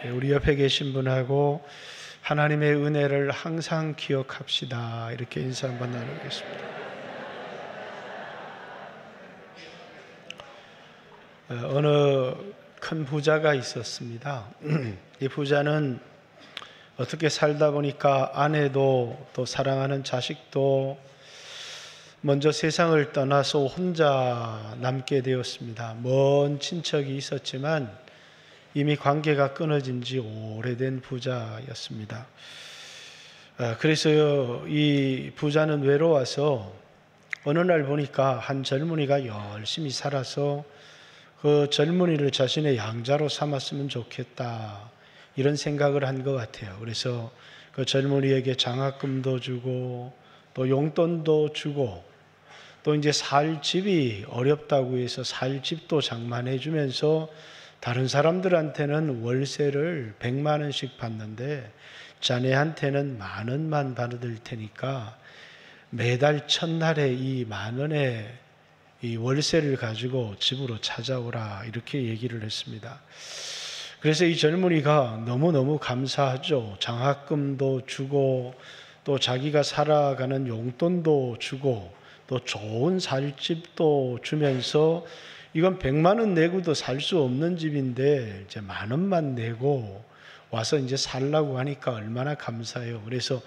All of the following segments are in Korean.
우리 옆에 계신 분하고 하나님의 은혜를 항상 기억합시다. 이렇게 인사 한번 나누겠습니다. 어느 큰 부자가 있었습니다. 이 부자는 어떻게 살다 보니까 아내도 또 사랑하는 자식도 먼저 세상을 떠나서 혼자 남게 되었습니다. 먼 친척이 있었지만 이미 관계가 끊어진 지 오래된 부자였습니다. 그래서 이 부자는 외로워서 어느 날 보니까 한 젊은이가 열심히 살아서 그 젊은이를 자신의 양자로 삼았으면 좋겠다, 이런 생각을 한 것 같아요. 그래서 그 젊은이에게 장학금도 주고 또 용돈도 주고 또 이제 살 집이 어렵다고 해서 살 집도 장만해 주면서 다른 사람들한테는 월세를 100만 원씩 받는데 자네한테는 10,000원만 받을 테니까 매달 첫날에 이 10,000원의 이 월세를 가지고 집으로 찾아오라, 이렇게 얘기를 했습니다. 그래서 이 젊은이가 너무너무 감사하죠. 장학금도 주고 또 자기가 살아가는 용돈도 주고 또 좋은 살집도 주면서 이건 100만 원 내고도 살 수 없는 집인데 이제 10,000원만 내고 와서 이제 살라고 하니까 얼마나 감사해요. 그래서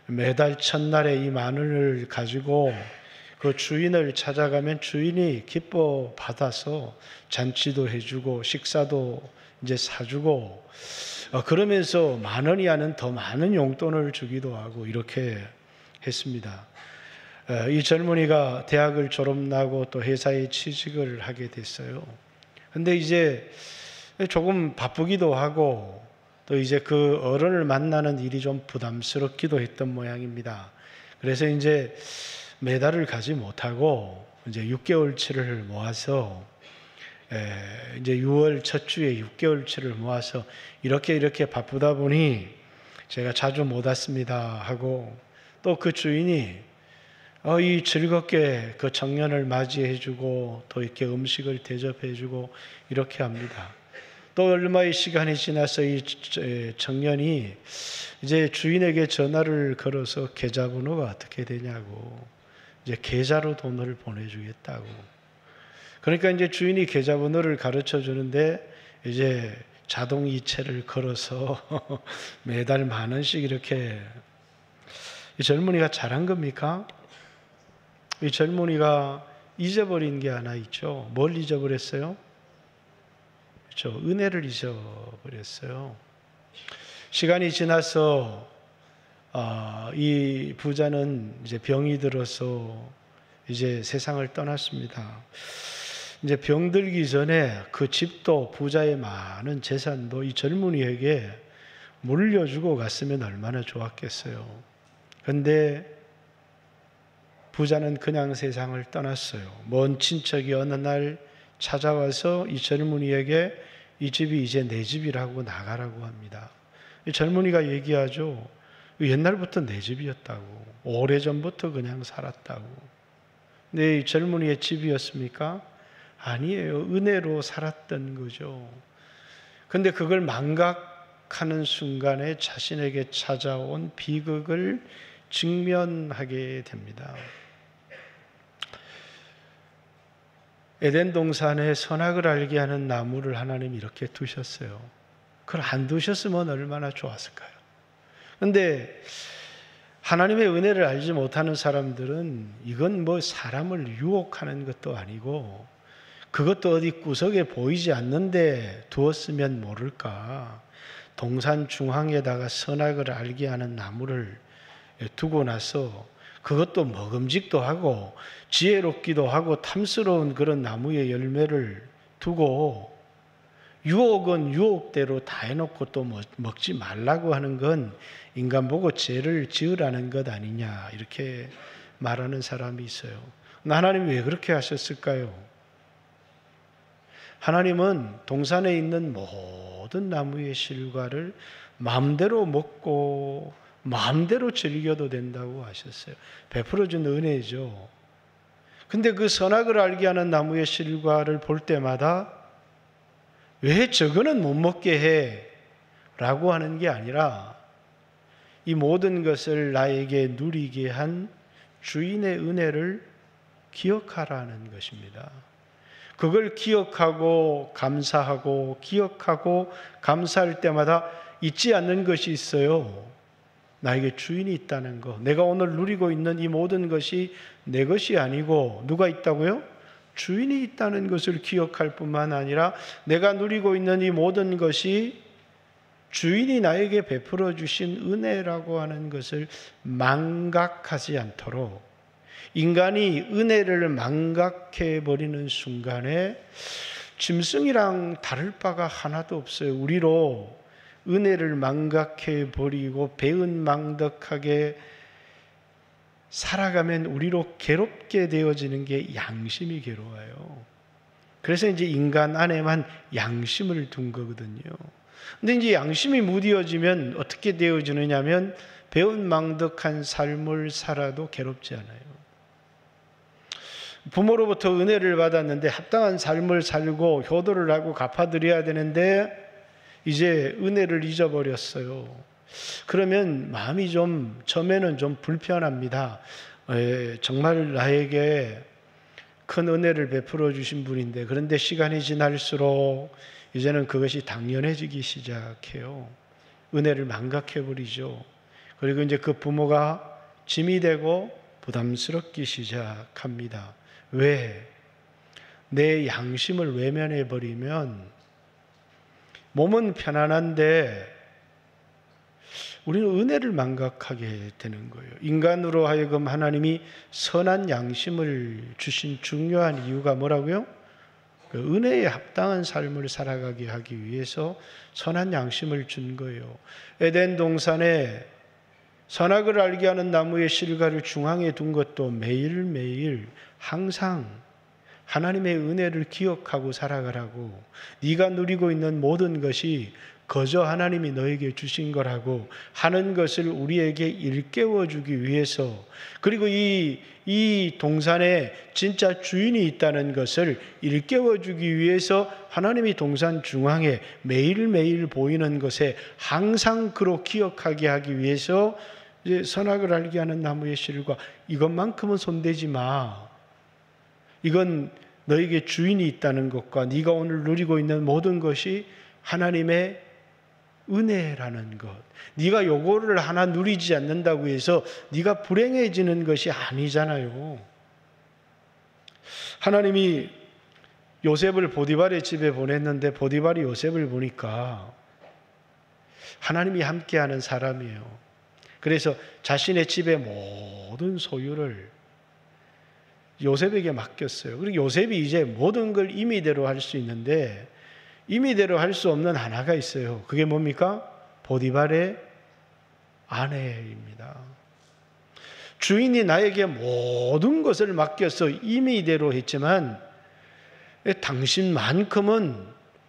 매달 첫날에 이 10,000원을 가지고 그 주인을 찾아가면 주인이 기뻐 받아서 잔치도 해주고 식사도 이제 사주고 그러면서 10,000원이 아닌 더 많은 용돈을 주기도 하고 이렇게 했습니다. 이 젊은이가 대학을 졸업하고 또 회사에 취직을 하게 됐어요. 근데 이제 조금 바쁘기도 하고 또 이제 그 어른을 만나는 일이 좀 부담스럽기도 했던 모양입니다. 그래서 이제 매달을 가지 못하고 이제 6개월치를 모아서 이제 6월 첫 주에 6개월치를 모아서 이렇게 바쁘다 보니 제가 자주 못 왔습니다 하고, 또 그 주인이 이 즐겁게 그 청년을 맞이해주고 또 이렇게 음식을 대접해주고 이렇게 합니다. 또 얼마의 시간이 지나서 이 청년이 이제 주인에게 전화를 걸어서 계좌번호가 어떻게 되냐고, 이제 계좌로 돈을 보내주겠다고. 그러니까 이제 주인이 계좌번호를 가르쳐 주는데 이제 자동 이체를 걸어서 매달 10,000원씩 이렇게. 이 젊은이가 잘한 겁니까? 이 젊은이가 잊어버린 게 하나 있죠. 뭘 잊어버렸어요? 그렇죠. 은혜를 잊어버렸어요. 시간이 지나서 이 부자는 이제 병이 들어서 이제 세상을 떠났습니다. 이제 병들기 전에 그 집도 부자의 많은 재산도 이 젊은이에게 물려주고 갔으면 얼마나 좋았겠어요. 그런데 부자는 그냥 세상을 떠났어요. 먼 친척이 어느 날 찾아와서 이 젊은이에게 이 집이 이제 내 집이라고 나가라고 합니다. 이 젊은이가 얘기하죠. 옛날부터 내 집이었다고. 오래전부터 그냥 살았다고. 근데 이 젊은이의 집이었습니까? 아니에요. 은혜로 살았던 거죠. 근데 그걸 망각하는 순간에 자신에게 찾아온 비극을 직면하게 됩니다. 에덴 동산에 선악을 알게 하는 나무를 하나님이 이렇게 두셨어요. 그걸 안 두셨으면 얼마나 좋았을까요? 그런데 하나님의 은혜를 알지 못하는 사람들은 이건 뭐 사람을 유혹하는 것도 아니고 그것도 어디 구석에 보이지 않는데 두었으면 모를까, 동산 중앙에다가 선악을 알게 하는 나무를 두고 나서 그것도 먹음직도 하고 지혜롭기도 하고 탐스러운 그런 나무의 열매를 두고 유혹은 유혹대로 다 해놓고 또 먹지 말라고 하는 건 인간 보고 죄를 지으라는 것 아니냐, 이렇게 말하는 사람이 있어요. 하나님이 왜 그렇게 하셨을까요? 하나님은 동산에 있는 모든 나무의 실과를 마음대로 먹고 마음대로 즐겨도 된다고 하셨어요. 베풀어준 은혜죠. 근데 그 선악을 알게 하는 나무의 실과를 볼 때마다 왜 저거는 못 먹게 해? 라고 하는 게 아니라 이 모든 것을 나에게 누리게 한 주인의 은혜를 기억하라는 것입니다. 그걸 기억하고 감사하고 기억하고 감사할 때마다 잊지 않는 것이 있어요. 나에게 주인이 있다는 것. 내가 오늘 누리고 있는 이 모든 것이 내 것이 아니고 누가 있다고요? 주인이 있다는 것을 기억할 뿐만 아니라 내가 누리고 있는 이 모든 것이 주인이 나에게 베풀어 주신 은혜라고 하는 것을 망각하지 않도록, 인간이 은혜를 망각해 버리는 순간에 짐승이랑 다를 바가 하나도 없어요. 우리로 은혜를 망각해 버리고 배은망덕하게 살아가면 우리로 괴롭게 되어지는 게 양심이 괴로워요. 그래서 이제 인간 안에만 양심을 둔 거거든요. 근데 이제 양심이 무뎌지면 어떻게 되어지느냐면 배은망덕한 삶을 살아도 괴롭지 않아요. 부모로부터 은혜를 받았는데 합당한 삶을 살고 효도를 하고 갚아드려야 되는데 이제 은혜를 잊어버렸어요. 그러면 마음이 좀 처음에는 좀 불편합니다. 정말 나에게 큰 은혜를 베풀어 주신 분인데, 그런데 시간이 지날수록 이제는 그것이 당연해지기 시작해요. 은혜를 망각해 버리죠. 그리고 이제 그 부모가 짐이 되고 부담스럽기 시작합니다. 왜? 내 양심을 외면해 버리면 몸은 편안한데 우리는 은혜를 망각하게 되는 거예요. 인간으로 하여금 하나님이 선한 양심을 주신 중요한 이유가 뭐라고요? 그 은혜에 합당한 삶을 살아가게 하기 위해서 선한 양심을 준 거예요. 에덴 동산에 선악을 알게 하는 나무의 실과를 중앙에 둔 것도 매일매일 항상 하나님의 은혜를 기억하고 살아가라고, 네가 누리고 있는 모든 것이 거저 하나님이 너에게 주신 거라고 하는 것을 우리에게 일깨워 주기 위해서, 그리고 이 동산에 진짜 주인이 있다는 것을 일깨워 주기 위해서 하나님이 동산 중앙에 매일매일 보이는 것에 항상 그로 기억하게 하기 위해서 이제 선악을 알게 하는 나무의 실과, 이것만큼은 손대지 마. 이건 너에게 주인이 있다는 것과 네가 오늘 누리고 있는 모든 것이 하나님의 은혜라는 것. 네가 요거를 하나 누리지 않는다고 해서 네가 불행해지는 것이 아니잖아요. 하나님이 요셉을 보디발의 집에 보냈는데 보디발이 요셉을 보니까 하나님이 함께하는 사람이에요. 그래서 자신의 집의 모든 소유를 요셉에게 맡겼어요. 그리고 요셉이 이제 모든 걸 임의대로 할 수 있는데 임의대로 할 수 없는 하나가 있어요. 그게 뭡니까? 보디발의 아내입니다. 주인이 나에게 모든 것을 맡겨서 임의대로 했지만 당신만큼은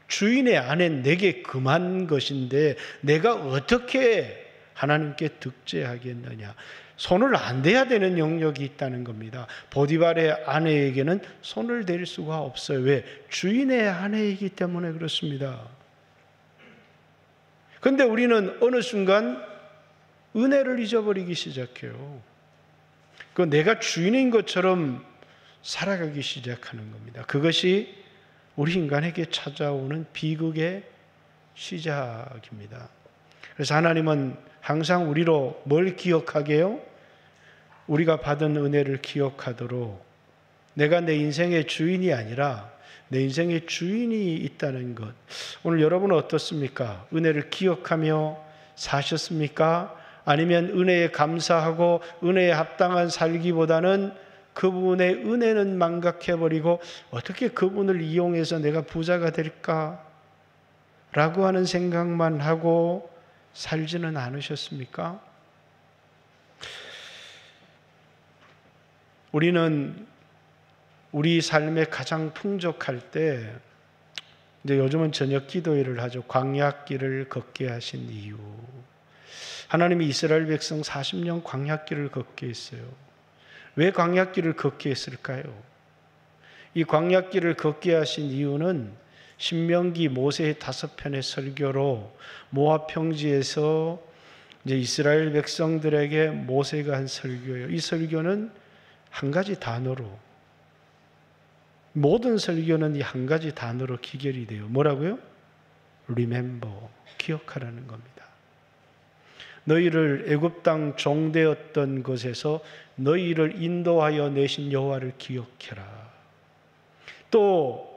주인의 아내 내게 금한 것인데 내가 어떻게 하나님께 득죄하겠느냐. 손을 안 대야 되는 영역이 있다는 겁니다. 보디발의 아내에게는 손을 댈 수가 없어요. 왜? 주인의 아내이기 때문에 그렇습니다. 그런데 우리는 어느 순간 은혜를 잊어버리기 시작해요. 그 내가 주인인 것처럼 살아가기 시작하는 겁니다. 그것이 우리 인간에게 찾아오는 비극의 시작입니다. 그래서 하나님은 항상 우리로 뭘 기억하게 해요? 우리가 받은 은혜를 기억하도록, 내가 내 인생의 주인이 아니라 내 인생의 주인이 있다는 것. 오늘 여러분은 어떻습니까? 은혜를 기억하며 사셨습니까? 아니면 은혜에 감사하고 은혜에 합당한 살기보다는 그분의 은혜는 망각해버리고 어떻게 그분을 이용해서 내가 부자가 될까? 라고 하는 생각만 하고 살지는 않으셨습니까? 우리는 우리 삶에 가장 풍족할 때, 이제 요즘은 저녁 기도회를 하죠. 광야길을 걷게 하신 이유. 하나님이 이스라엘 백성 40년 광야길을 걷게 했어요. 왜 광야길을 걷게 했을까요? 이 광야길을 걷게 하신 이유는 신명기 모세의 5편의 설교로 모압 평지에서 이제 이스라엘 백성들에게 모세가 한 설교예요. 이 설교는 한 가지 단어로, 모든 설교는 이 한 가지 단어로 기결이 돼요. 뭐라고요? Remember, 기억하라는 겁니다. 너희를 애굽 땅 종되었던 곳에서 너희를 인도하여 내신 여호와를 기억해라. 또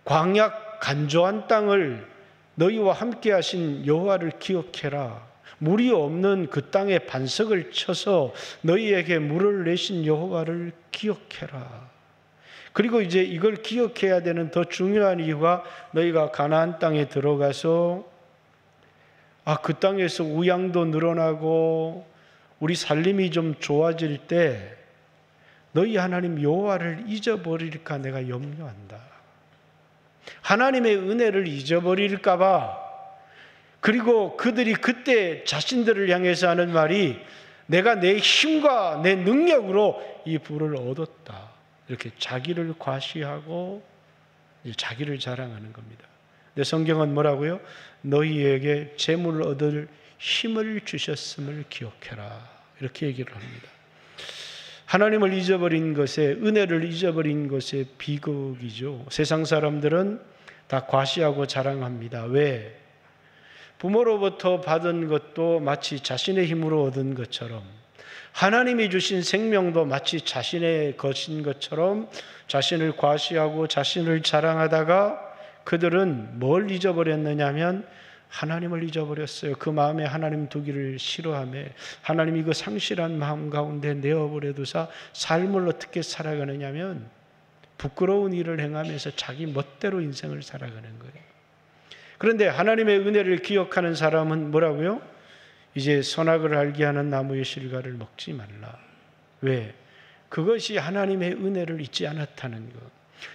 광야 간조한 땅을 너희와 함께 하신 여호와를 기억해라. 물이 없는 그 땅에 반석을 쳐서 너희에게 물을 내신 여호와를 기억해라. 그리고 이제 이걸 기억해야 되는 더 중요한 이유가 너희가 가나안 땅에 들어가서 그 땅에서 우양도 늘어나고 우리 살림이 좀 좋아질 때 너희 하나님 여호와를 잊어버릴까 내가 염려한다. 하나님의 은혜를 잊어버릴까 봐. 그리고 그들이 그때 자신들을 향해서 하는 말이 내가 내 힘과 내 능력으로 이 부를 얻었다. 이렇게 자기를 과시하고 자기를 자랑하는 겁니다. 근데 성경은 뭐라고요? 너희에게 재물을 얻을 힘을 주셨음을 기억해라. 이렇게 얘기를 합니다. 하나님을 잊어버린 것에, 은혜를 잊어버린 것의 비극이죠. 세상 사람들은 다 과시하고 자랑합니다. 왜? 부모로부터 받은 것도 마치 자신의 힘으로 얻은 것처럼, 하나님이 주신 생명도 마치 자신의 것인 것처럼 자신을 과시하고 자신을 자랑하다가 그들은 뭘 잊어버렸느냐면 하나님을 잊어버렸어요. 그 마음에 하나님 두기를 싫어하며 하나님 이거 상실한 마음 가운데 내어버려두사 삶을 어떻게 살아가느냐면 부끄러운 일을 행하면서 자기 멋대로 인생을 살아가는 거예요. 그런데 하나님의 은혜를 기억하는 사람은 뭐라고요? 이제 선악을 알게 하는 나무의 실과를 먹지 말라. 왜? 그것이 하나님의 은혜를 잊지 않았다는 것.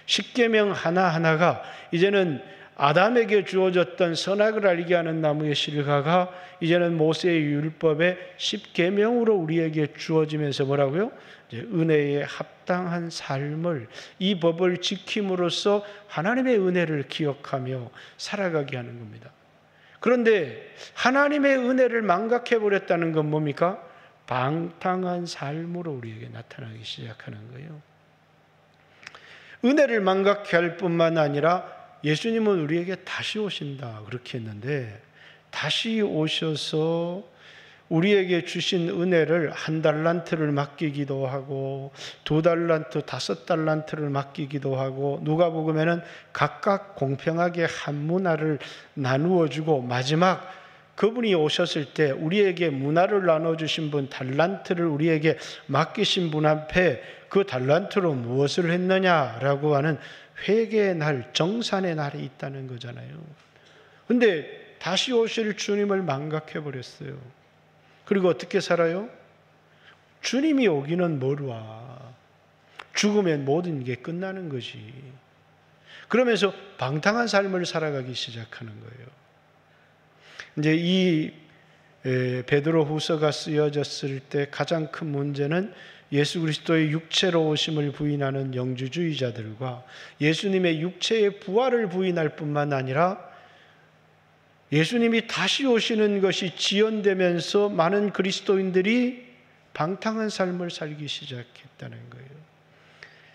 십계명 하나하나가 이제는 아담에게 주어졌던 선악을 알게 하는 나무의 실과가 이제는 모세의 율법의 십계명으로 우리에게 주어지면서 뭐라고요? 이제 은혜에 합당한 삶을, 이 법을 지킴으로써 하나님의 은혜를 기억하며 살아가게 하는 겁니다. 그런데 하나님의 은혜를 망각해버렸다는 건 뭡니까? 방탕한 삶으로 우리에게 나타나기 시작하는 거예요. 은혜를 망각해 할 뿐만 아니라 예수님은 우리에게 다시 오신다 그렇게 했는데, 다시 오셔서 우리에게 주신 은혜를 1달란트를 맡기기도 하고 2달란트, 5달란트를 맡기기도 하고, 누가복음에는 각각 공평하게 한 문화를 나누어 주고 마지막 그분이 오셨을 때 우리에게 문화를 나눠주신 분, 달란트를 우리에게 맡기신 분 앞에 그 달란트로 무엇을 했느냐라고 하는 회개의 날, 정산의 날이 있다는 거잖아요. 그런데 다시 오실 주님을 망각해버렸어요. 그리고 어떻게 살아요? 주님이 오기는 뭘 와. 죽으면 모든 게 끝나는 거지. 그러면서 방탕한 삶을 살아가기 시작하는 거예요. 이제 이 베드로 후서가 쓰여졌을 때 가장 큰 문제는 예수 그리스도의 육체로 오심을 부인하는 영주주의자들과 예수님의 육체의 부활을 부인할 뿐만 아니라 예수님이 다시 오시는 것이 지연되면서 많은 그리스도인들이 방탕한 삶을 살기 시작했다는 거예요.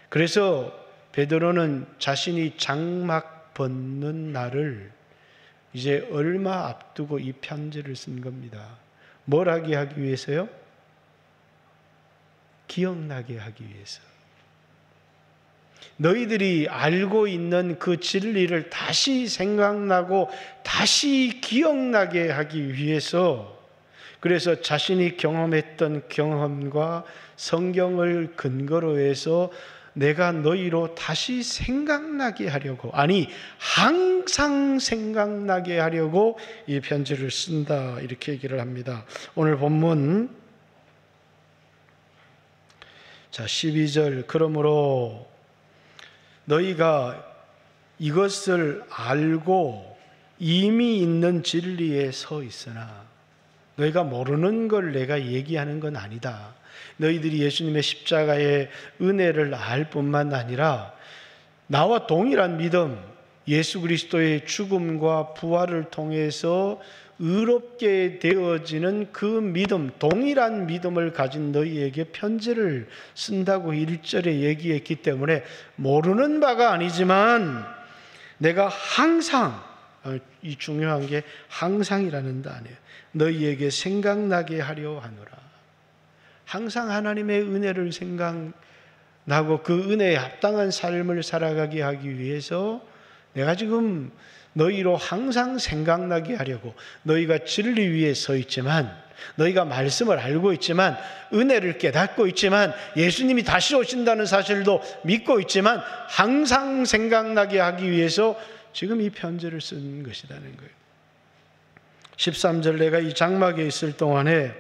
그래서 베드로는 자신이 장막 벗는 날을 이제 얼마 앞두고 이 편지를 쓴 겁니다. 뭘 하게 하기 위해서요? 기억나게 하기 위해서. 너희들이 알고 있는 그 진리를 다시 생각나고 다시 기억나게 하기 위해서, 그래서 자신이 경험했던 경험과 성경을 근거로 해서 내가 너희로 다시 생각나게 하려고, 아니 항상 생각나게 하려고 이 편지를 쓴다, 이렇게 얘기를 합니다. 오늘 본문 12절, 그러므로 너희가 이것을 알고 이미 있는 진리에 서 있으나, 너희가 모르는 걸 내가 얘기하는 건 아니다. 너희들이 예수님의 십자가의 은혜를 알 뿐만 아니라 나와 동일한 믿음, 예수 그리스도의 죽음과 부활을 통해서 의롭게 되어지는 그 믿음, 동일한 믿음을 가진 너희에게 편지를 쓴다고 1절에 얘기했기 때문에 모르는 바가 아니지만 내가 항상, 이 중요한 게 항상이라는 단어예요. 너희에게 생각나게 하려 하노라. 항상 하나님의 은혜를 생각나고 그 은혜에 합당한 삶을 살아가게 하기 위해서 내가 지금 너희로 항상 생각나게 하려고, 너희가 진리 위에 서 있지만, 너희가 말씀을 알고 있지만, 은혜를 깨닫고 있지만, 예수님이 다시 오신다는 사실도 믿고 있지만 항상 생각나게 하기 위해서 지금 이 편지를 쓴 것이라는 거예요. 13절, 내가 이 장막에 있을 동안에,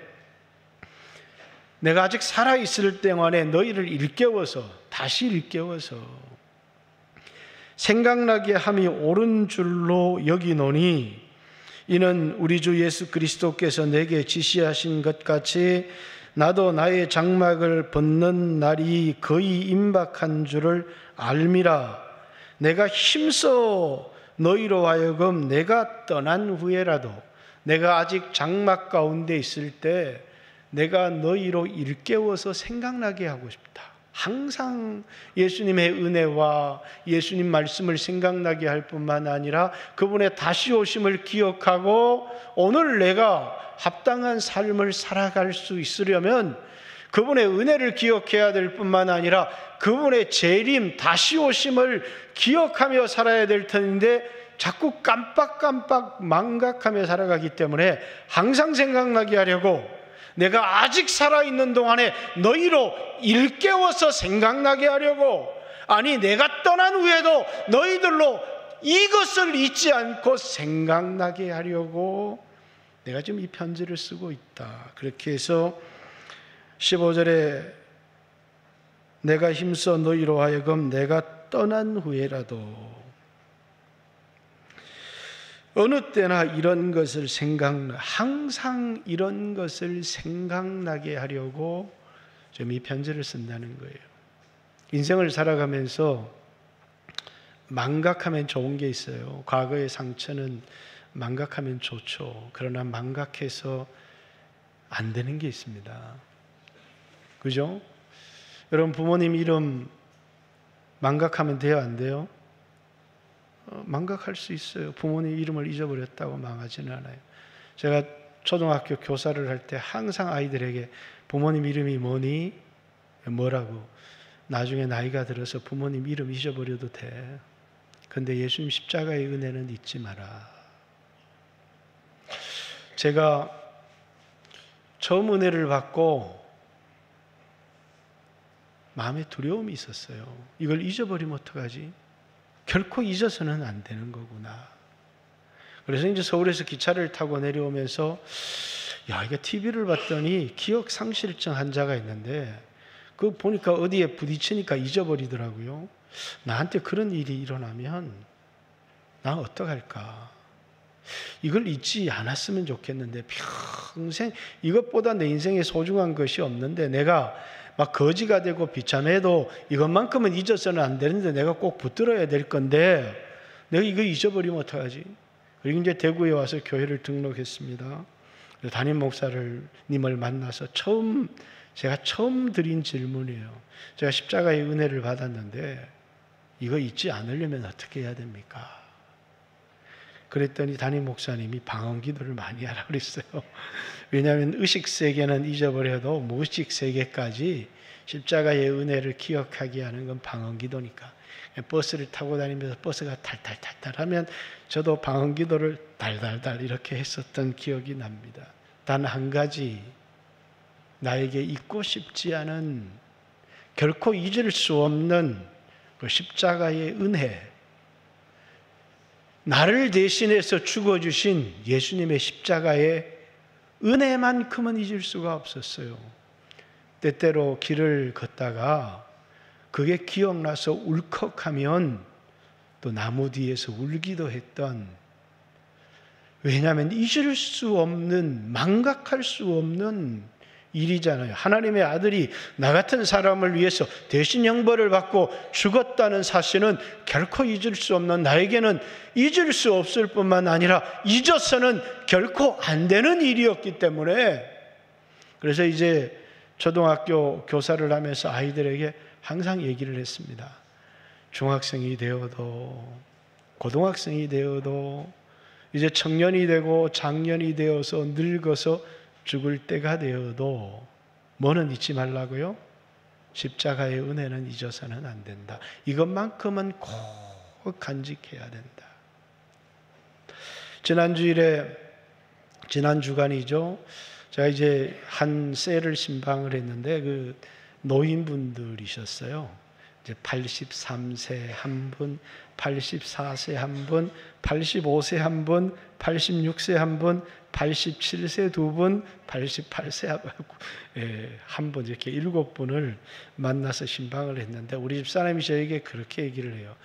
내가 아직 살아있을 동안에 너희를 일깨워서, 다시 일깨워서 생각나게 함이 옳은 줄로 여기노니, 이는 우리 주 예수 그리스도께서 내게 지시하신 것 같이 나도 나의 장막을 벗는 날이 거의 임박한 줄을 알미라. 내가 힘써 너희로 하여금 내가 떠난 후에라도, 내가 아직 장막 가운데 있을 때 내가 너희로 일깨워서 생각나게 하고 싶다. 항상 예수님의 은혜와 예수님 말씀을 생각나게 할 뿐만 아니라 그분의 다시 오심을 기억하고 오늘 내가 합당한 삶을 살아갈 수 있으려면 그분의 은혜를 기억해야 될 뿐만 아니라 그분의 재림, 다시 오심을 기억하며 살아야 될 텐데 자꾸 깜빡깜빡 망각하며 살아가기 때문에 항상 생각나게 하려고, 내가 아직 살아있는 동안에 너희로 일깨워서 생각나게 하려고, 아니 내가 떠난 후에도 너희들로 이것을 잊지 않고 생각나게 하려고 내가 지금 이 편지를 쓰고 있다. 그렇게 해서 15절에 내가 힘써 너희로 하여금 내가 떠난 후에라도, 어느 때나 이런 것을 항상 이런 것을 생각나게 하려고 좀 이 편지를 쓴다는 거예요. 인생을 살아가면서 망각하면 좋은 게 있어요. 과거의 상처는 망각하면 좋죠. 그러나 망각해서 안 되는 게 있습니다. 그죠? 여러분, 부모님 이름 망각하면 돼요, 안 돼요? 망각할 수 있어요. 부모님 이름을 잊어버렸다고 망하지는 않아요. 제가 초등학교 교사를 할 때 항상 아이들에게 부모님 이름이 뭐니? 뭐라고? 나중에 나이가 들어서 부모님 이름 잊어버려도 돼. 근데 예수님 십자가의 은혜는 잊지 마라. 제가 처음 은혜를 받고 마음에 두려움이 있었어요. 이걸 잊어버리면 어떡하지? 결코 잊어서는 안 되는 거구나. 그래서 이제 서울에서 기차를 타고 내려오면서 이게 TV를 봤더니 기억 상실증 환자가 있는데 그 보니까 어디에 부딪히니까 잊어버리더라고요. 나한테 그런 일이 일어나면 나 어떡할까? 이걸 잊지 않았으면 좋겠는데 평생 이것보다 내 인생에 소중한 것이 없는데 내가 막 거지가 되고 비참해도 이것만큼은 잊어서는 안 되는데 내가 꼭 붙들어야 될 건데 내가 이거 잊어버리면 어떡하지? 그리고 이제 대구에 와서 교회를 등록했습니다. 담임 목사님을 만나서 제가 처음 드린 질문이에요. 제가 십자가의 은혜를 받았는데 이거 잊지 않으려면 어떻게 해야 됩니까? 그랬더니 담임 목사님이 방언 기도를 많이 하라고 그랬어요. 왜냐하면 의식 세계는 잊어버려도 무의식 세계까지 십자가의 은혜를 기억하게 하는 건 방언 기도니까. 버스를 타고 다니면서 버스가 탈탈탈탈 하면 저도 방언 기도를 달달달 이렇게 했었던 기억이 납니다. 단 한 가지, 나에게 잊고 싶지 않은, 결코 잊을 수 없는 그 십자가의 은혜, 나를 대신해서 죽어주신 예수님의 십자가의 은혜만큼은 잊을 수가 없었어요. 때때로 길을 걷다가 그게 기억나서 울컥하면 또 나무 뒤에서 울기도 했던, 왜냐하면 잊을 수 없는, 망각할 수 없는 일이잖아요. 하나님의 아들이 나 같은 사람을 위해서 대신 형벌을 받고 죽었다는 사실은 결코 잊을 수 없는, 나에게는 잊을 수 없을 뿐만 아니라 잊어서는 결코 안 되는 일이었기 때문에, 그래서 이제 초등학교 교사를 하면서 아이들에게 항상 얘기를 했습니다. 중학생이 되어도 고등학생이 되어도 이제 청년이 되고 장년이 되어서 늙어서 죽을 때가 되어도 뭐는 잊지 말라고요? 십자가의 은혜는 잊어서는 안 된다. 이것만큼은 꼭 간직해야 된다. 지난 주간이죠. 제가 이제 한 셀을 신방을 했는데 그 노인분들이셨어요. 이제 83세 한 분, 84세 한 분, 85세 한 분, 86세 한 분, 87세 두 분, 88세 한 분, 이렇게 7분을 만나서 신방을 했는데 우리 집사람이 저에게 그렇게 얘기를 해요.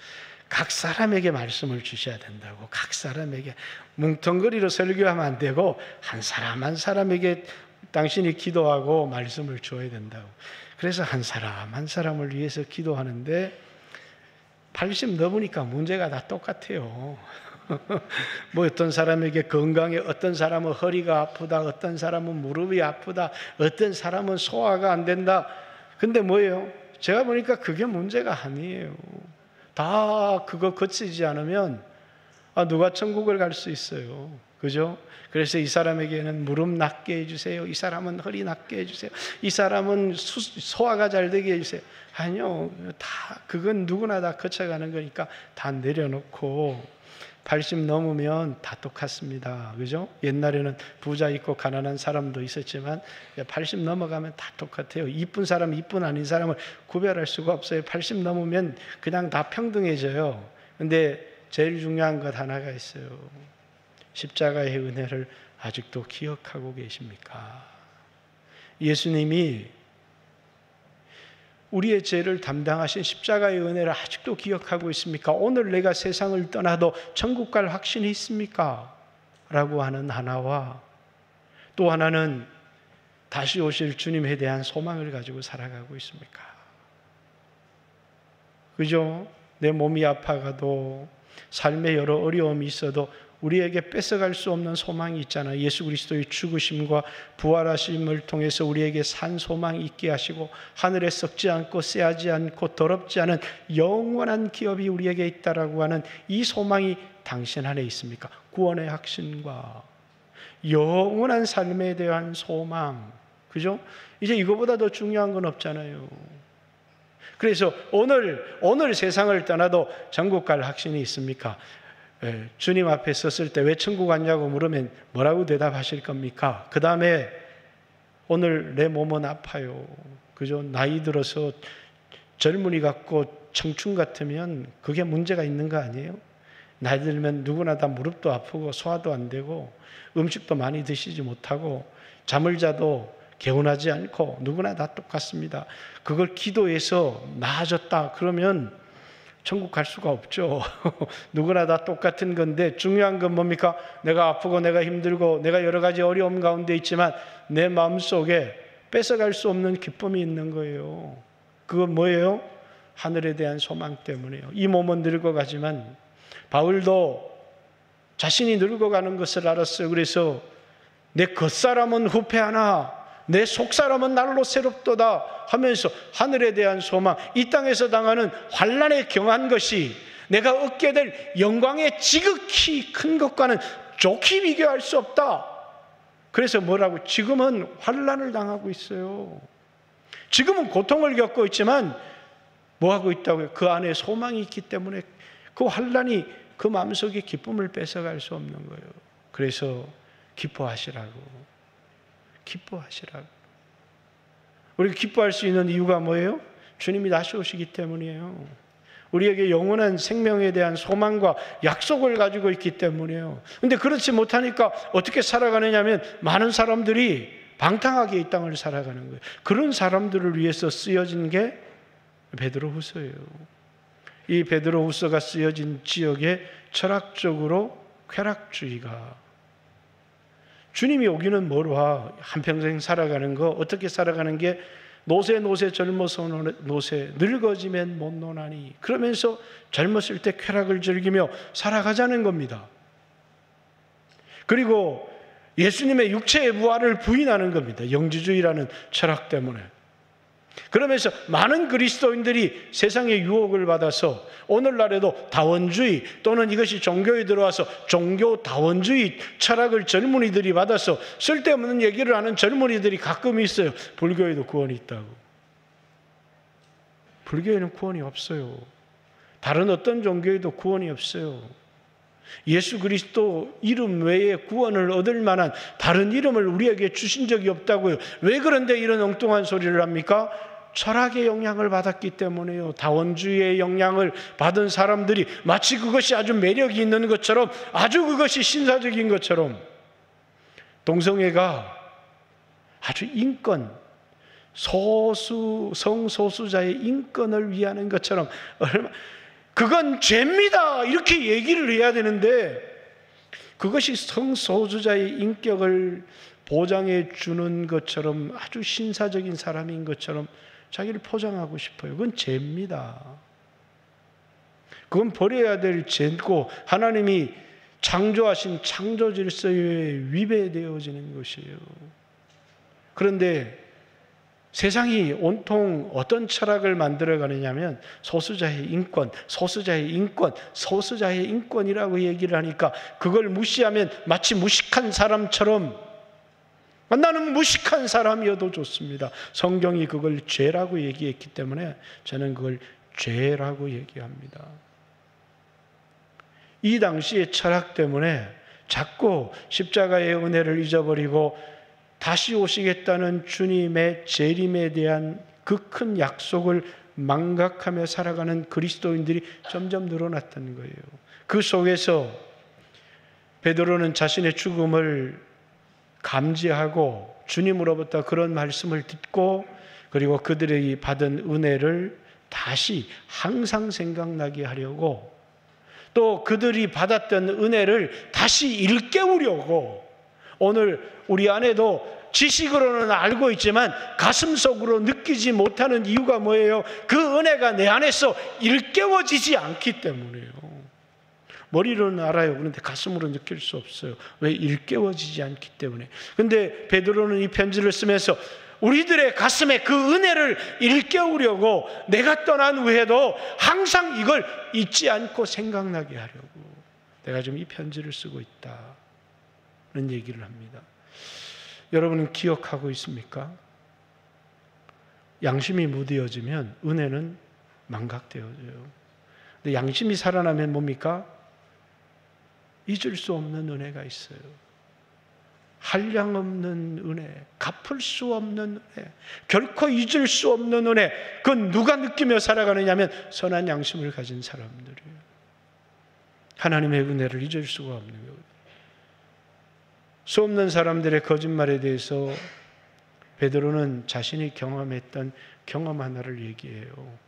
각 사람에게 말씀을 주셔야 된다고. 각 사람에게 뭉텅거리로 설교하면 안 되고 한 사람 한 사람에게 당신이 기도하고 말씀을 줘야 된다고. 그래서 한 사람 한 사람을 위해서 기도하는데 80 넘으니까 문제가 다 똑같아요. 뭐 어떤 사람에게 건강에, 어떤 사람은 허리가 아프다, 어떤 사람은 무릎이 아프다, 어떤 사람은 소화가 안 된다. 근데 뭐예요? 제가 보니까 그게 문제가 아니에요. 다 그거 거치지 않으면 누가 천국을 갈 수 있어요. 그죠? 그래서 이 사람에게는 무릎 낫게 해주세요. 이 사람은 허리 낫게 해주세요. 이 사람은 소화가 잘 되게 해주세요. 아니요. 다 그건 누구나 다 거쳐가는 거니까 다 내려놓고 80 넘으면 다 똑같습니다. 그죠? 옛날에는 부자 있고 가난한 사람도 있었지만 80 넘어가면 다 똑같아요. 이쁜 사람, 이쁜 아닌 사람을 구별할 수가 없어요. 80 넘으면 그냥 다 평등해져요. 근데 제일 중요한 것 하나가 있어요. 십자가의 은혜를 아직도 기억하고 계십니까? 예수님이 우리의 죄를 담당하신 십자가의 은혜를 아직도 기억하고 있습니까? 오늘 내가 세상을 떠나도 천국 갈 확신이 있습니까? 라고 하는 하나와 또 하나는 다시 오실 주님에 대한 소망을 가지고 살아가고 있습니까? 그죠? 내 몸이 아파가도 삶에 여러 어려움이 있어도 우리에게 뺏어갈 수 없는 소망이 있잖아요. 예수 그리스도의 죽으심과 부활하심을 통해서 우리에게 산 소망이 있게 하시고 하늘에 썩지 않고 쎄하지 않고 더럽지 않은 영원한 기업이 우리에게 있다라고 하는 이 소망이 당신 안에 있습니까? 구원의 확신과 영원한 삶에 대한 소망. 그죠? 이제 이거보다 더 중요한 건 없잖아요. 그래서 오늘 세상을 떠나도 천국 갈 확신이 있습니까? 주님 앞에 섰을 때 왜 천국 갔냐고 물으면 뭐라고 대답하실 겁니까? 그 다음에 오늘 내 몸은 아파요. 그죠? 나이 들어서 젊은이 같고 청춘 같으면 그게 문제가 있는 거 아니에요? 나이 들면 누구나 다 무릎도 아프고 소화도 안 되고 음식도 많이 드시지 못하고 잠을 자도 개운하지 않고 누구나 다 똑같습니다. 그걸 기도해서 나아졌다 그러면 천국 갈 수가 없죠. 누구나 다 똑같은 건데 중요한 건 뭡니까? 내가 아프고 내가 힘들고 내가 여러 가지 어려움 가운데 있지만 내 마음속에 뺏어갈 수 없는 기쁨이 있는 거예요. 그건 뭐예요? 하늘에 대한 소망 때문이에요. 이 몸은 늙어가지만 바울도 자신이 늙어가는 것을 알았어요. 그래서 내 겉사람은 후패하나 내 속사람은 날로 새롭도다 하면서 하늘에 대한 소망, 이 땅에서 당하는 환난에 경한 것이 내가 얻게 될 영광의 지극히 큰 것과는 좋게 비교할 수 없다. 그래서 뭐라고? 지금은 환난을 당하고 있어요. 지금은 고통을 겪고 있지만 뭐 하고 있다고요? 그 안에 소망이 있기 때문에 그 환난이 그 마음속에 기쁨을 뺏어갈 수 없는 거예요. 그래서 기뻐하시라고. 우리가 기뻐할 수 있는 이유가 뭐예요? 주님이 다시 오시기 때문이에요. 우리에게 영원한 생명에 대한 소망과 약속을 가지고 있기 때문이에요. 그런데 그렇지 못하니까 어떻게 살아가느냐 하면 많은 사람들이 방탕하게 이 땅을 살아가는 거예요. 그런 사람들을 위해서 쓰여진 게 베드로후서예요. 이 베드로후서가 쓰여진 지역에 철학적으로 쾌락주의가 주님이 오기는 멀어. 한평생 살아가는 거, 어떻게 살아가는 게 노새 젊어서 노새 늙어지면 못 노나니, 그러면서 젊었을 때 쾌락을 즐기며 살아가자는 겁니다. 그리고 예수님의 육체의 부활을 부인하는 겁니다. 영지주의라는 철학 때문에. 그러면서 많은 그리스도인들이 세상의 유혹을 받아서 오늘날에도 다원주의 또는 이것이 종교에 들어와서 종교 다원주의 철학을 젊은이들이 받아서 쓸데없는 얘기를 하는 젊은이들이 가끔 있어요. 불교에도 구원이 있다고. 불교에는 구원이 없어요. 다른 어떤 종교에도 구원이 없어요. 예수 그리스도 이름 외에 구원을 얻을 만한 다른 이름을 우리에게 주신 적이 없다고요. 왜 그런데 이런 엉뚱한 소리를 합니까? 철학의 영향을 받았기 때문에요. 다원주의의 영향을 받은 사람들이 마치 그것이 아주 매력이 있는 것처럼, 아주 그것이 신사적인 것처럼, 동성애가 아주 인권, 성소수자의 인권을 위하는 것처럼, 그건 죄입니다 이렇게 얘기를 해야 되는데, 그것이 성소수자의 인격을 보장해 주는 것처럼, 아주 신사적인 사람인 것처럼 자기를 포장하고 싶어요. 그건 죄입니다. 그건 버려야 될 죄고, 하나님이 창조하신 창조 질서에 위배되어지는 것이에요. 그런데 세상이 온통 어떤 철학을 만들어가느냐면 소수자의 인권, 소수자의 인권, 소수자의 인권이라고 얘기를 하니까 그걸 무시하면 마치 무식한 사람처럼, 나는 무식한 사람이어도 좋습니다. 성경이 그걸 죄라고 얘기했기 때문에 저는 그걸 죄라고 얘기합니다. 이 당시의 철학 때문에 자꾸 십자가의 은혜를 잊어버리고 다시 오시겠다는 주님의 재림에 대한 그 큰 약속을 망각하며 살아가는 그리스도인들이 점점 늘어났던 거예요. 그 속에서 베드로는 자신의 죽음을 감지하고 주님으로부터 그런 말씀을 듣고, 그리고 그들이 받은 은혜를 다시 항상 생각나게 하려고, 또 그들이 받았던 은혜를 다시 일깨우려고, 오늘 우리 안에도 지식으로는 알고 있지만 가슴속으로 느끼지 못하는 이유가 뭐예요? 그 은혜가 내 안에서 일깨워지지 않기 때문이에요. 머리로는 알아요. 그런데 가슴으로 느낄 수 없어요. 왜? 일깨워지지 않기 때문에. 그런데 베드로는 이 편지를 쓰면서 우리들의 가슴에 그 은혜를 일깨우려고 내가 떠난 후에도 항상 이걸 잊지 않고 생각나게 하려고 내가 지금 이 편지를 쓰고 있다는 얘기를 합니다. 여러분은 기억하고 있습니까? 양심이 무뎌지면 은혜는 망각되어져요. 근데 양심이 살아나면 뭡니까? 잊을 수 없는 은혜가 있어요. 한량없는 은혜, 갚을 수 없는 은혜, 결코 잊을 수 없는 은혜. 그건 누가 느끼며 살아가느냐 하면 선한 양심을 가진 사람들이에요. 하나님의 은혜를 잊을 수가 없는 거예요. 수 없는 사람들의 거짓말에 대해서 베드로는 자신이 경험했던 경험 하나를 얘기해요.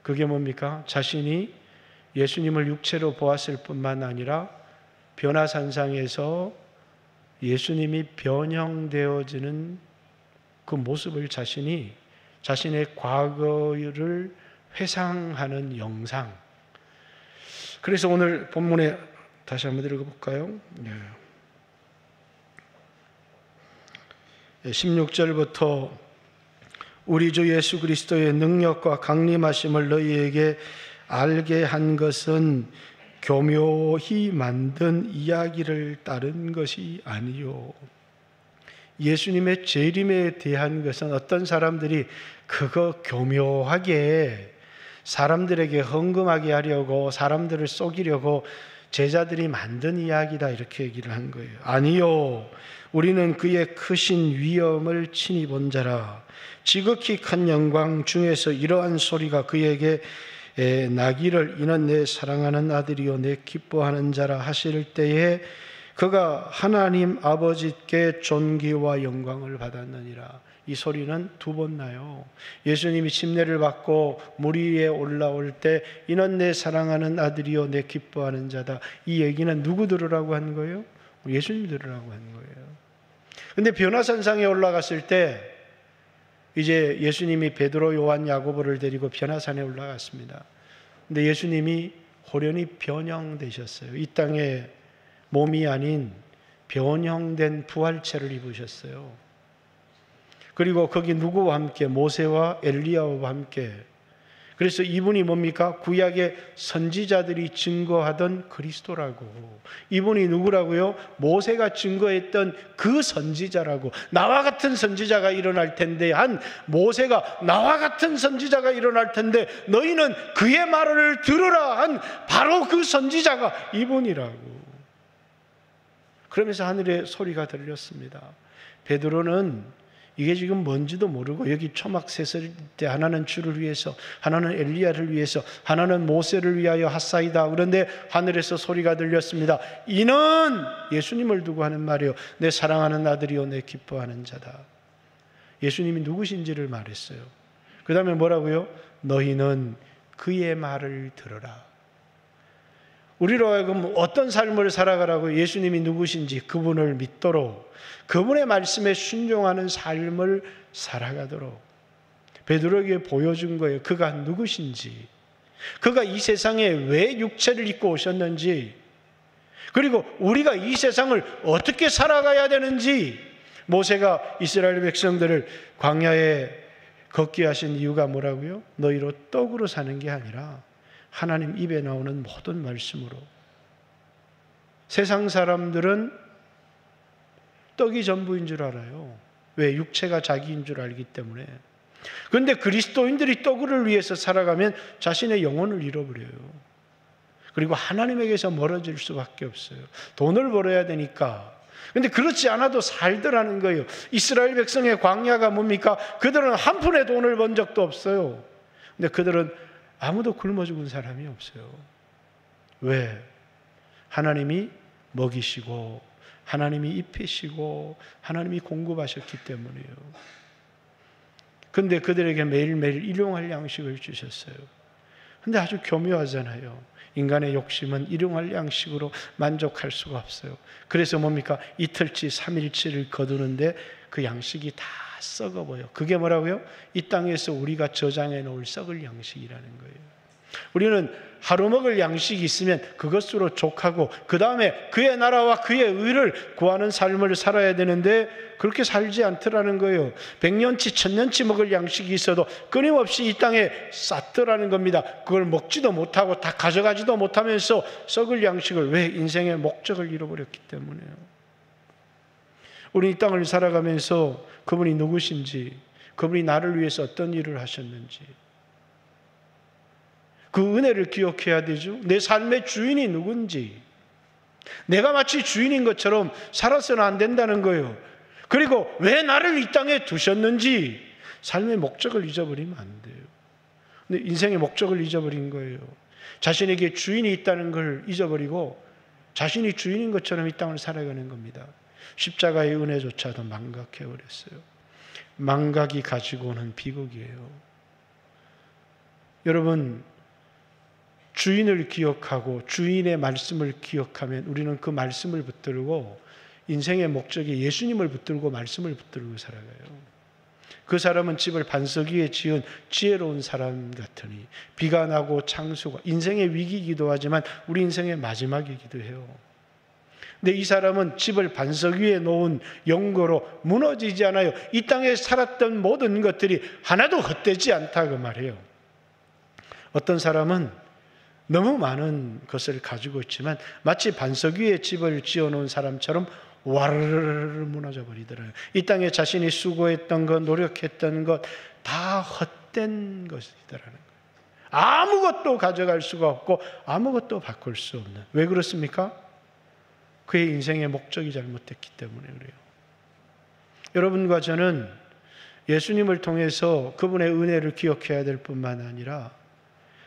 그게 뭡니까? 자신이 예수님을 육체로 보았을 뿐만 아니라 변화산상에서 예수님이 변형되어지는 그 모습을 자신이 자신의 과거를 회상하는 영상. 그래서 오늘 본문에 다시 한번 읽어볼까요? 16절부터 우리 주 예수 그리스도의 능력과 강림하심을 너희에게 알게 한 것은 교묘히 만든 이야기를 따른 것이 아니요. 예수님의 재림에 대한 것은 어떤 사람들이 그거 교묘하게 사람들에게 헌금하게 하려고, 사람들을 속이려고 제자들이 만든 이야기다 이렇게 얘기를 한 거예요. 아니요. 우리는 그의 크신 위엄을 친히 본 자라. 지극히 큰 영광 중에서 이러한 소리가 그에게 나기를 이는 내 사랑하는 아들이요 내 기뻐하는 자라 하실 때에 그가 하나님 아버지께 존귀와 영광을 받았느니라. 이 소리는 두 번 나요. 예수님이 침례를 받고 물 위에 올라올 때 이는 내 사랑하는 아들이요 내 기뻐하는 자다. 이 얘기는 누구 들으라고 한 거예요? 예수님 들으라고 한 거예요. 근데 변화산상에 올라갔을 때 이제 예수님이 베드로, 요한, 야고보를 데리고 변화산에 올라갔습니다. 근데 예수님이 호련히 변형되셨어요. 이 땅에 몸이 아닌 변형된 부활체를 입으셨어요. 그리고 거기 누구와 함께? 모세와 엘리야와 함께. 그래서 이분이 뭡니까? 구약의 선지자들이 증거하던 그리스도라고. 이분이 누구라고요? 모세가 증거했던 그 선지자라고. 나와 같은 선지자가 일어날 텐데, 한 모세가 나와 같은 선지자가 일어날 텐데 너희는 그의 말을 들으라 한 바로 그 선지자가 이분이라고. 그러면서 하늘에 소리가 들렸습니다. 베드로는 이게 지금 뭔지도 모르고 여기 초막 셋을 때 하나는 주를 위해서, 하나는 엘리야를 위해서, 하나는 모세를 위하여 핫사이다. 그런데 하늘에서 소리가 들렸습니다. 이는 예수님을 두고 하는 말이요, 내 사랑하는 아들이요 내 기뻐하는 자다. 예수님이 누구신지를 말했어요. 그 다음에 뭐라고요? 너희는 그의 말을 들어라. 우리로 하여금 어떤 삶을 살아가라고? 예수님이 누구신지 그분을 믿도록, 그분의 말씀에 순종하는 삶을 살아가도록 베드로에게 보여준 거예요. 그가 누구신지, 그가 이 세상에 왜 육체를 입고 오셨는지, 그리고 우리가 이 세상을 어떻게 살아가야 되는지. 모세가 이스라엘 백성들을 광야에 걷게 하신 이유가 뭐라고요? 너희로 떡으로 사는 게 아니라 하나님 입에 나오는 모든 말씀으로. 세상 사람들은 떡이 전부인 줄 알아요. 왜? 육체가 자기인 줄 알기 때문에. 그런데 그리스도인들이 떡을 위해서 살아가면 자신의 영혼을 잃어버려요. 그리고 하나님에게서 멀어질 수밖에 없어요. 돈을 벌어야 되니까. 그런데 그렇지 않아도 살더라는 거예요. 이스라엘 백성의 광야가 뭡니까? 그들은 한 푼의 돈을 번 적도 없어요. 근데 그들은 아무도 굶어 죽은 사람이 없어요. 왜? 하나님이 먹이시고 하나님이 입히시고 하나님이 공급하셨기 때문이에요. 그런데 그들에게 매일매일 일용할 양식을 주셨어요. 그런데 아주 교묘하잖아요. 인간의 욕심은 일용할 양식으로 만족할 수가 없어요. 그래서 뭡니까? 이틀치, 3일치를 거두는데 그 양식이 다 썩어버려요. 그게 뭐라고요? 이 땅에서 우리가 저장해 놓을 썩을 양식이라는 거예요. 우리는 하루 먹을 양식이 있으면 그것으로 족하고 그 다음에 그의 나라와 그의 의를 구하는 삶을 살아야 되는데 그렇게 살지 않더라는 거예요. 100년치 1000년치 먹을 양식이 있어도 끊임없이 이 땅에 쌓더라는 겁니다. 그걸 먹지도 못하고 다 가져가지도 못하면서 썩을 양식을. 왜? 인생의 목적을 잃어버렸기 때문에요. 우리 이 땅을 살아가면서 그분이 누구신지, 그분이 나를 위해서 어떤 일을 하셨는지 그 은혜를 기억해야 되죠. 내 삶의 주인이 누군지. 내가 마치 주인인 것처럼 살아서는 안 된다는 거예요. 그리고 왜 나를 이 땅에 두셨는지, 삶의 목적을 잊어버리면 안 돼요. 근데 인생의 목적을 잊어버린 거예요. 자신에게 주인이 있다는 걸 잊어버리고 자신이 주인인 것처럼 이 땅을 살아가는 겁니다. 십자가의 은혜조차도 망각해버렸어요. 망각이 가지고 오는 비극이에요. 여러분, 주인을 기억하고 주인의 말씀을 기억하면 우리는 그 말씀을 붙들고 인생의 목적이 예수님을 붙들고 말씀을 붙들고 살아가요. 그 사람은 집을 반석 위에 지은 지혜로운 사람 같으니 비가 나고 창수가, 인생의 위기이기도 하지만 우리 인생의 마지막이기도 해요. 근데 이 사람은 집을 반석 위에 놓은 연고로 무너지지 않아요. 이 땅에 살았던 모든 것들이 하나도 헛되지 않다 그 말이에요. 어떤 사람은 너무 많은 것을 가지고 있지만 마치 반석 위에 집을 지어놓은 사람처럼 와르르 무너져 버리더라고요. 이 땅에 자신이 수고했던 것, 노력했던 것 다 헛된 것이더라는 거예요. 아무것도 가져갈 수가 없고 아무것도 바꿀 수 없는. 왜 그렇습니까? 그의 인생의 목적이 잘못됐기 때문에 그래요. 여러분과 저는 예수님을 통해서 그분의 은혜를 기억해야 될 뿐만 아니라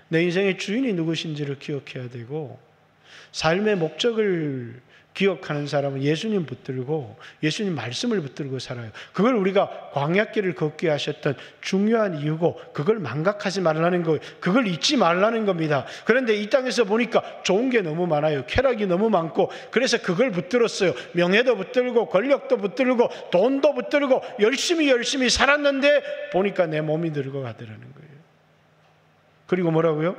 내 인생의 주인이 누구신지를 기억해야 되고 삶의 목적을 기억하는 사람은 예수님 붙들고 예수님 말씀을 붙들고 살아요. 그걸 우리가 광야길을 걷게 하셨던 중요한 이유고 그걸 망각하지 말라는 거예요. 그걸 잊지 말라는 겁니다. 그런데 이 땅에서 보니까 좋은 게 너무 많아요. 쾌락이 너무 많고 그래서 그걸 붙들었어요. 명예도 붙들고 권력도 붙들고 돈도 붙들고 열심히 살았는데 보니까 내 몸이 늙어가더라는 거예요. 그리고 뭐라고요?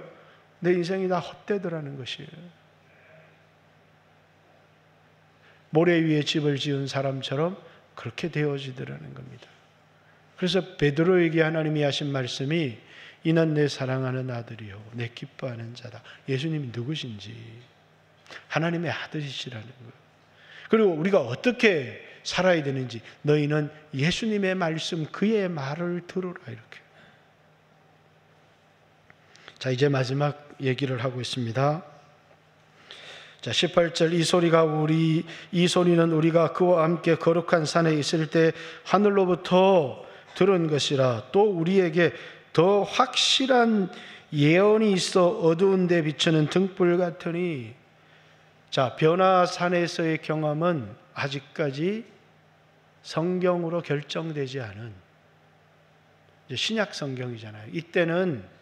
내 인생이 다 헛되더라는 것이에요. 모래 위에 집을 지은 사람처럼 그렇게 되어지더라는 겁니다. 그래서 베드로에게 하나님이 하신 말씀이 이는 내 사랑하는 아들이요 내 기뻐하는 자다. 예수님이 누구신지 하나님의 아들이시라는 거예요. 그리고 우리가 어떻게 살아야 되는지 너희는 예수님의 말씀 그의 말을 들으라 이렇게. 자, 이제 마지막 얘기를 하고 있습니다. 자, 18절 이 소리는 우리가 그와 함께 거룩한 산에 있을 때 하늘로부터 들은 것이라. 또 우리에게 더 확실한 예언이 있어 어두운 데 비추는 등불 같으니. 자, 변화산에서의 경험은 아직까지 성경으로 결정되지 않은 이제 신약 성경이잖아요. 이때는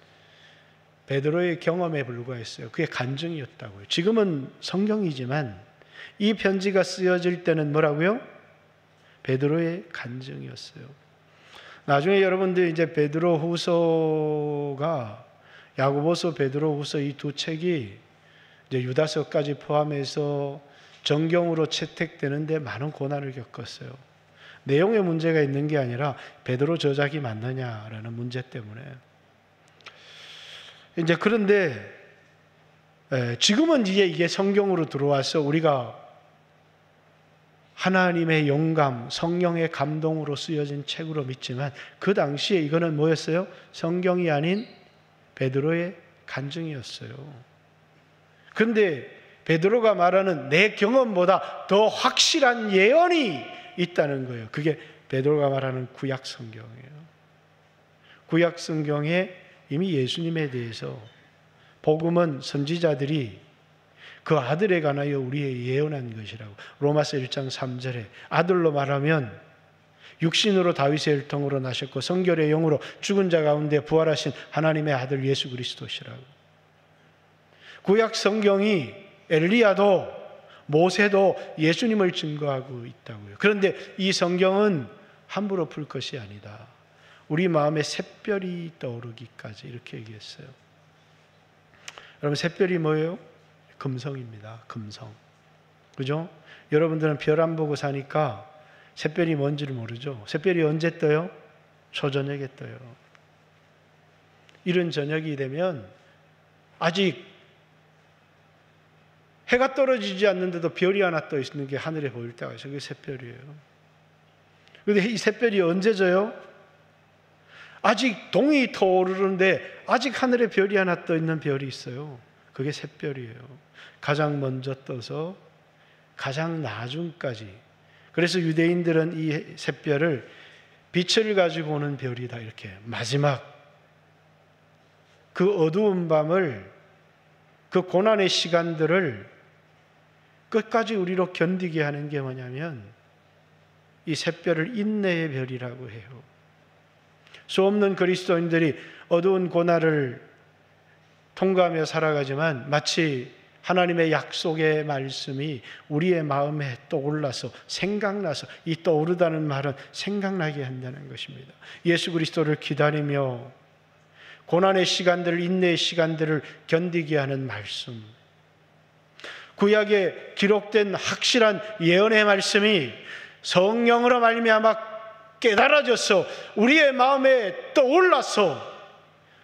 베드로의 경험에 불과했어요. 그게 간증이었다고요. 지금은 성경이지만 이 편지가 쓰여질 때는 뭐라고요? 베드로의 간증이었어요. 나중에 여러분들 이제 베드로후서가 야고보서, 베드로후서 이 두 책이 이제 유다서까지 포함해서 정경으로 채택되는데 많은 고난을 겪었어요. 내용에 문제가 있는 게 아니라 베드로 저작이 맞느냐라는 문제 때문에. 이제 그런데 지금은 이제 이게 성경으로 들어와서 우리가 하나님의 영감, 성령의 감동으로 쓰여진 책으로 믿지만 그 당시에 이거는 뭐였어요? 성경이 아닌 베드로의 간증이었어요. 그런데 베드로가 말하는 내 경험보다 더 확실한 예언이 있다는 거예요. 그게 베드로가 말하는 구약 성경이에요. 구약 성경에 이미 예수님에 대해서 복음은 선지자들이 그 아들에 관하여 우리의 예언한 것이라고. 로마서 1장 3절에 아들로 말하면 육신으로 다윗의 혈통으로 나셨고 성결의 영으로 죽은 자 가운데 부활하신 하나님의 아들 예수 그리스도시라고. 구약 성경이 엘리야도 모세도 예수님을 증거하고 있다고요. 그런데 이 성경은 함부로 풀 것이 아니다. 우리 마음에 샛별이 떠오르기까지 이렇게 얘기했어요. 여러분 샛별이 뭐예요? 금성입니다. 금성. 그죠? 여러분들은 별 안 보고 사니까 샛별이 뭔지를 모르죠. 샛별이 언제 떠요? 초저녁에 떠요. 이른 저녁이 되면 아직 해가 떨어지지 않는데도 별이 하나 떠 있는 게 하늘에 보일 때가 있어요. 그게 샛별이에요. 그런데 이 샛별이 언제 져요? 아직 동이 터오르는데 아직 하늘에 별이 하나 떠 있는 별이 있어요. 그게 샛별이에요. 가장 먼저 떠서 가장 나중까지. 그래서 유대인들은 이 샛별을 빛을 가지고 오는 별이다 이렇게. 마지막 그 어두운 밤을, 그 고난의 시간들을 끝까지 우리로 견디게 하는 게 뭐냐면 이 샛별을 인내의 별이라고 해요. 수 없는 그리스도인들이 어두운 고난을 통과하며 살아가지만 마치 하나님의 약속의 말씀이 우리의 마음에 떠올라서 생각나서, 이 떠오르다는 말은 생각나게 한다는 것입니다. 예수 그리스도를 기다리며 고난의 시간들을, 인내의 시간들을 견디게 하는 말씀, 구약에 기록된 확실한 예언의 말씀이 성령으로 말미암아 깨달아져서 우리의 마음에 떠올라서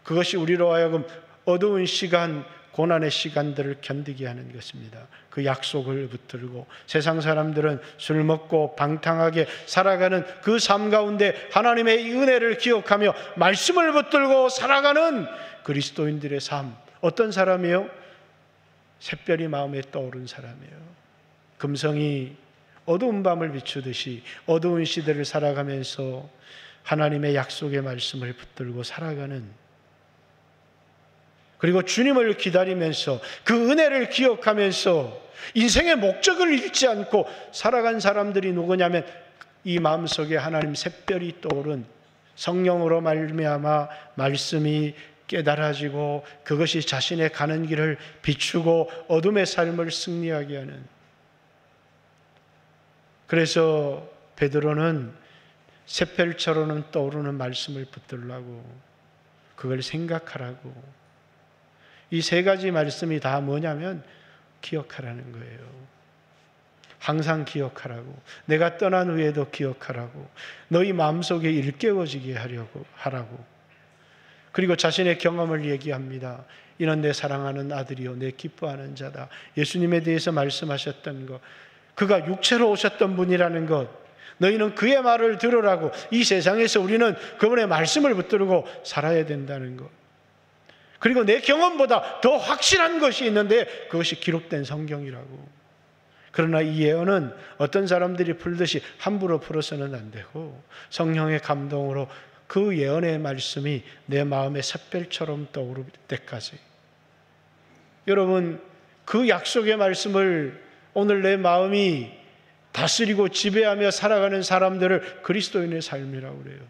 그것이 우리로 하여금 어두운 시간, 고난의 시간들을 견디게 하는 것입니다. 그 약속을 붙들고 세상 사람들은 술 먹고 방탕하게 살아가는 그 삶 가운데 하나님의 은혜를 기억하며 말씀을 붙들고 살아가는 그리스도인들의 삶. 어떤 사람이요? 샛별이 마음에 떠오른 사람이에요. 금성이 어두운 밤을 비추듯이 어두운 시대를 살아가면서 하나님의 약속의 말씀을 붙들고 살아가는 그리고 주님을 기다리면서 그 은혜를 기억하면서 인생의 목적을 잃지 않고 살아간 사람들이 누구냐면 이 마음속에 하나님 샛별이 떠오른 성령으로 말미암아 말씀이 깨달아지고 그것이 자신의 가는 길을 비추고 어둠의 삶을 승리하게 하는. 그래서 베드로는 샛별처럼 떠오르는 말씀을 붙들라고, 그걸 생각하라고. 이 세 가지 말씀이 다 뭐냐면 기억하라는 거예요. 항상 기억하라고. 내가 떠난 후에도 기억하라고. 너희 마음속에 일깨워지게 하라고. 그리고 자신의 경험을 얘기합니다. 이는 내 사랑하는 아들이요 내 기뻐하는 자다. 예수님에 대해서 말씀하셨던 것, 그가 육체로 오셨던 분이라는 것, 너희는 그의 말을 들으라고. 이 세상에서 우리는 그분의 말씀을 붙들고 살아야 된다는 것. 그리고 내 경험보다 더 확실한 것이 있는데 그것이 기록된 성경이라고. 그러나 이 예언은 어떤 사람들이 풀듯이 함부로 풀어서는 안 되고 성령의 감동으로 그 예언의 말씀이 내 마음에 샛별처럼 떠오를 때까지. 여러분, 그 약속의 말씀을 오늘 내 마음이 다스리고 지배하며 살아가는 사람들을 그리스도인의 삶이라고 그래요.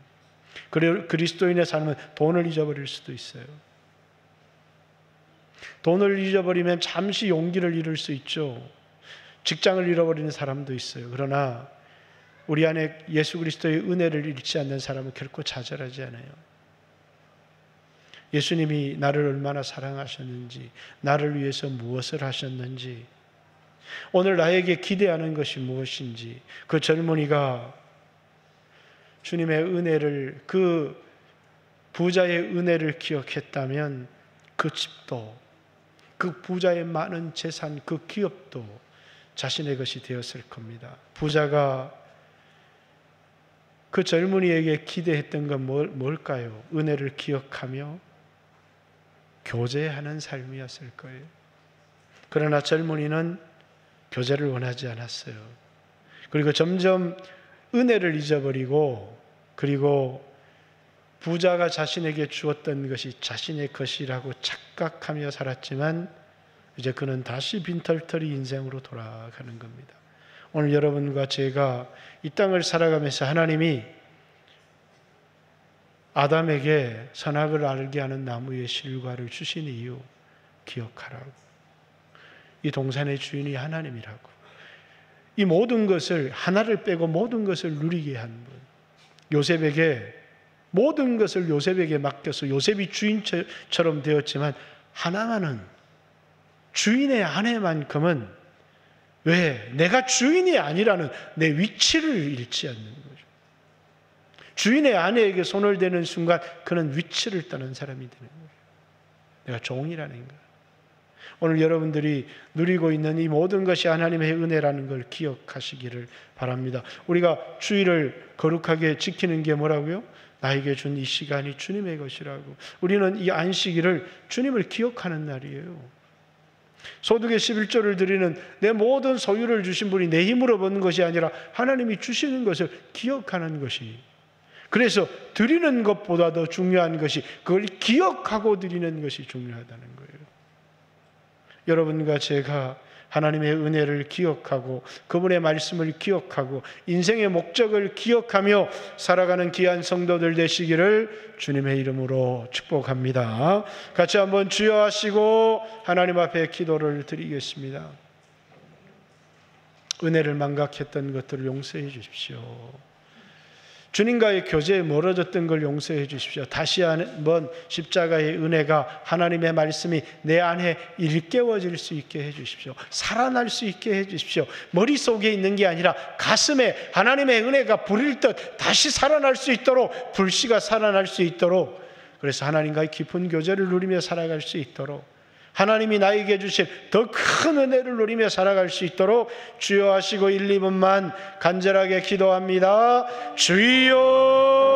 그리고 그리스도인의 삶은 돈을 잊어버릴 수도 있어요. 돈을 잊어버리면 잠시 용기를 잃을 수 있죠. 직장을 잃어버리는 사람도 있어요. 그러나 우리 안에 예수 그리스도의 은혜를 잃지 않는 사람은 결코 좌절하지 않아요. 예수님이 나를 얼마나 사랑하셨는지, 나를 위해서 무엇을 하셨는지, 오늘 나에게 기대하는 것이 무엇인지, 그 젊은이가 주님의 은혜를, 그 부자의 은혜를 기억했다면 그 집도, 그 부자의 많은 재산, 그 기업도 자신의 것이 되었을 겁니다. 부자가 그 젊은이에게 기대했던 건 뭘까요? 은혜를 기억하며 교제하는 삶이었을 거예요. 그러나 젊은이는 교제를 원하지 않았어요. 그리고 점점 은혜를 잊어버리고, 그리고 부자가 자신에게 주었던 것이 자신의 것이라고 착각하며 살았지만 이제 그는 다시 빈털터리 인생으로 돌아가는 겁니다. 오늘 여러분과 제가 이 땅을 살아가면서 하나님이 아담에게 선악을 알게 하는 나무의 실과를 주신 이유 기억하라고. 이 동산의 주인이 하나님이라고. 이 모든 것을, 하나를 빼고 모든 것을 누리게 한 분. 요셉에게 모든 것을 요셉에게 맡겨서 요셉이 주인처럼 되었지만 하나만은, 주인의 아내만큼은 왜? 내가 주인이 아니라는 내 위치를 잃지 않는 거죠. 주인의 아내에게 손을 대는 순간 그는 위치를 떠난 사람이 되는 거예요. 내가 종이라는 거예요. 오늘 여러분들이 누리고 있는 이 모든 것이 하나님의 은혜라는 걸 기억하시기를 바랍니다. 우리가 주일을 거룩하게 지키는 게 뭐라고요? 나에게 준 이 시간이 주님의 것이라고. 우리는 이 안식일을 주님을 기억하는 날이에요. 소득의 11조를 드리는 내 모든 소유를 주신 분이 내 힘으로 버는 것이 아니라 하나님이 주시는 것을 기억하는 것이, 그래서 드리는 것보다 더 중요한 것이 그걸 기억하고 드리는 것이 중요하다는 거예요. 여러분과 제가 하나님의 은혜를 기억하고 그분의 말씀을 기억하고 인생의 목적을 기억하며 살아가는 귀한 성도들 되시기를 주님의 이름으로 축복합니다. 같이 한번 주여 하시고 하나님 앞에 기도를 드리겠습니다. 은혜를 망각했던 것들을 용서해 주십시오. 주님과의 교제에 멀어졌던 걸 용서해 주십시오. 다시 한번 십자가의 은혜가, 하나님의 말씀이 내 안에 일깨워질 수 있게 해 주십시오. 살아날 수 있게 해 주십시오. 머릿속에 있는 게 아니라 가슴에 하나님의 은혜가 불일 듯 다시 살아날 수 있도록, 불씨가 살아날 수 있도록, 그래서 하나님과의 깊은 교제를 누리며 살아갈 수 있도록, 하나님이 나에게 주신 더 큰 은혜를 누리며 살아갈 수 있도록 주여 하시고 1, 2분만 간절하게 기도합니다. 주여